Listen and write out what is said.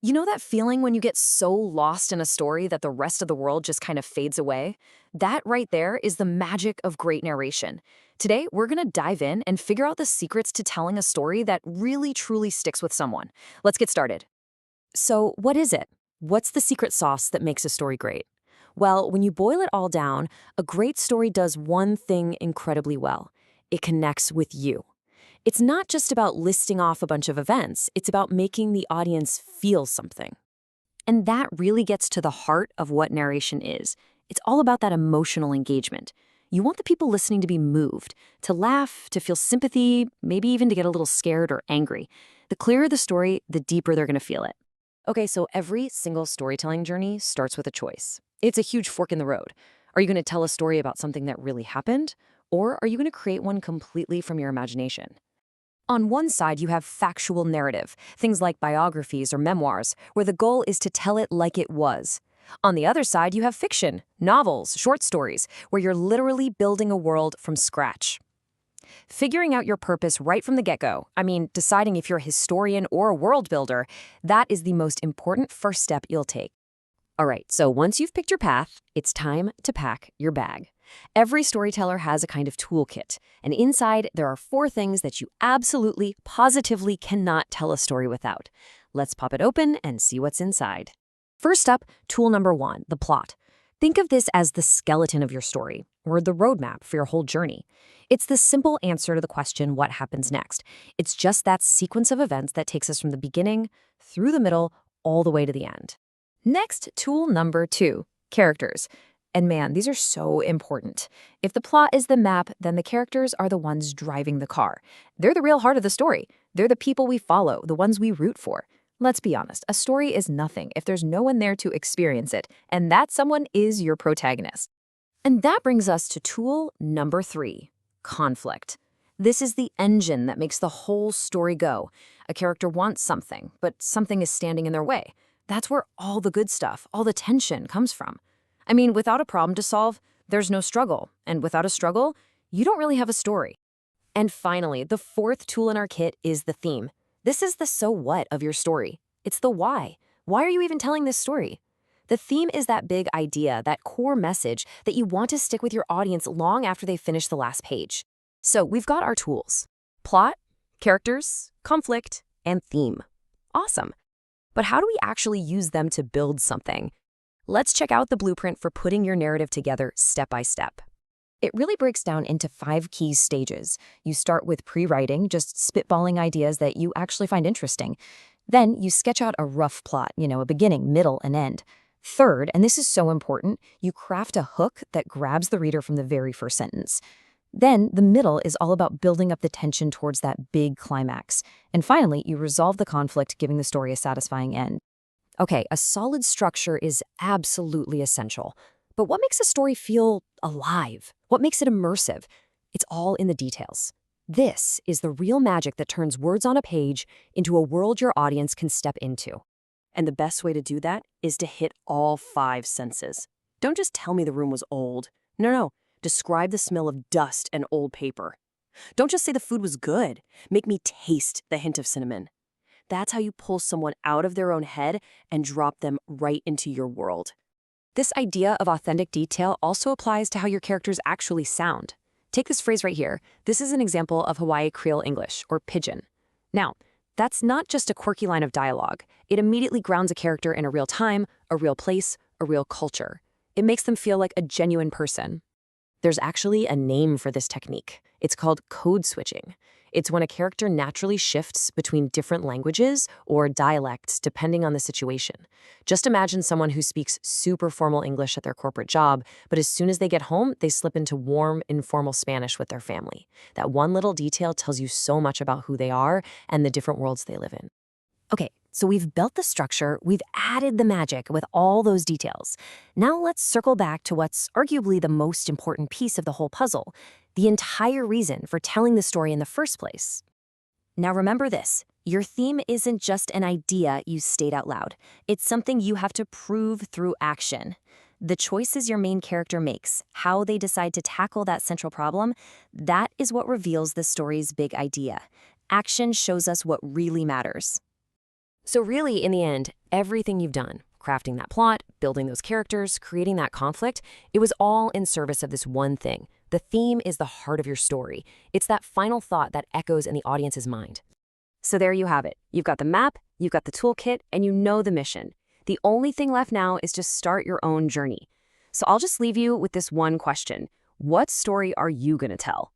You know that feeling when you get so lost in a story that the rest of the world just kind of fades away? That right there is the magic of great narration. Today, we're going to dive in and figure out the secrets to telling a story that really truly sticks with someone. Let's get started. So, what is it? What's the secret sauce that makes a story great? Well, when you boil it all down, a great story does one thing incredibly well. It connects with you. It's not just about listing off a bunch of events, it's about making the audience feel something. And that really gets to the heart of what narration is. It's all about that emotional engagement. You want the people listening to be moved, to laugh, to feel sympathy, maybe even to get a little scared or angry. The clearer the story, the deeper they're going to feel it. Okay, so every single storytelling journey starts with a choice. It's a huge fork in the road. Are you going to tell a story about something that really happened? Or are you going to create one completely from your imagination? On one side, you have factual narrative, things like biographies or memoirs, where the goal is to tell it like it was. On the other side, you have fiction, novels, short stories, where you're literally building a world from scratch. Figuring out your purpose right from the get-go, deciding if you're a historian or a world builder, that is the most important first step you'll take. All right, so once you've picked your path, it's time to pack your bag. Every storyteller has a kind of toolkit, and inside there are 4 things that you absolutely, positively cannot tell a story without. Let's pop it open and see what's inside. First up, tool number 1, the plot. Think of this as the skeleton of your story, or the roadmap for your whole journey. It's the simple answer to the question, what happens next? It's just that sequence of events that takes us from the beginning, through the middle, all the way to the end. Next, tool number 2, characters. And man, these are so important. If the plot is the map, then the characters are the ones driving the car. They're the real heart of the story. They're the people we follow, the ones we root for. Let's be honest, a story is nothing if there's no one there to experience it, and that someone is your protagonist. And that brings us to tool number 3, conflict. This is the engine that makes the whole story go. A character wants something, but something is standing in their way. That's where all the good stuff, all the tension comes from. Without a problem to solve, there's no struggle. And without a struggle, you don't really have a story. And finally, the 4th tool in our kit is the theme. This is the so what of your story. It's the why. Why are you even telling this story? The theme is that big idea, that core message that you want to stick with your audience long after they finish the last page. So we've got our tools: plot, characters, conflict, and theme. Awesome. But how do we actually use them to build something? Let's check out the blueprint for putting your narrative together step by step. It really breaks down into 5 key stages. You start with pre-writing, just spitballing ideas that you actually find interesting. Then you sketch out a rough plot, a beginning, middle, and end. Third, and this is so important, you craft a hook that grabs the reader from the very first sentence. Then the middle is all about building up the tension towards that big climax. And finally, you resolve the conflict, giving the story a satisfying end. Okay, a solid structure is absolutely essential. But what makes a story feel alive? What makes it immersive? It's all in the details. This is the real magic that turns words on a page into a world your audience can step into. And the best way to do that is to hit all 5 senses. Don't just tell me the room was old. No. Describe the smell of dust and old paper. Don't just say the food was good. Make me taste the hint of cinnamon. That's how you pull someone out of their own head and drop them right into your world. This idea of authentic detail also applies to how your characters actually sound. Take this phrase right here. This is an example of Hawaii Creole English, or pidgin. Now, that's not just a quirky line of dialogue. It immediately grounds a character in a real time, a real place, a real culture. It makes them feel like a genuine person. There's actually a name for this technique. It's called code switching. It's when a character naturally shifts between different languages or dialects depending on the situation. Just imagine someone who speaks super formal English at their corporate job, but as soon as they get home, they slip into warm, informal Spanish with their family. That one little detail tells you so much about who they are and the different worlds they live in. Okay, so we've built the structure, we've added the magic with all those details. Now let's circle back to what's arguably the most important piece of the whole puzzle, the entire reason for telling the story in the first place. Now remember this, your theme isn't just an idea you state out loud. It's something you have to prove through action. The choices your main character makes, how they decide to tackle that central problem, that is what reveals the story's big idea. Action shows us what really matters. So really, in the end, everything you've done, crafting that plot, building those characters, creating that conflict, it was all in service of this one thing. The theme is the heart of your story. It's that final thought that echoes in the audience's mind. So there you have it. You've got the map, you've got the toolkit, and you know the mission. The only thing left now is to start your own journey. So I'll just leave you with this one question. What story are you going to tell?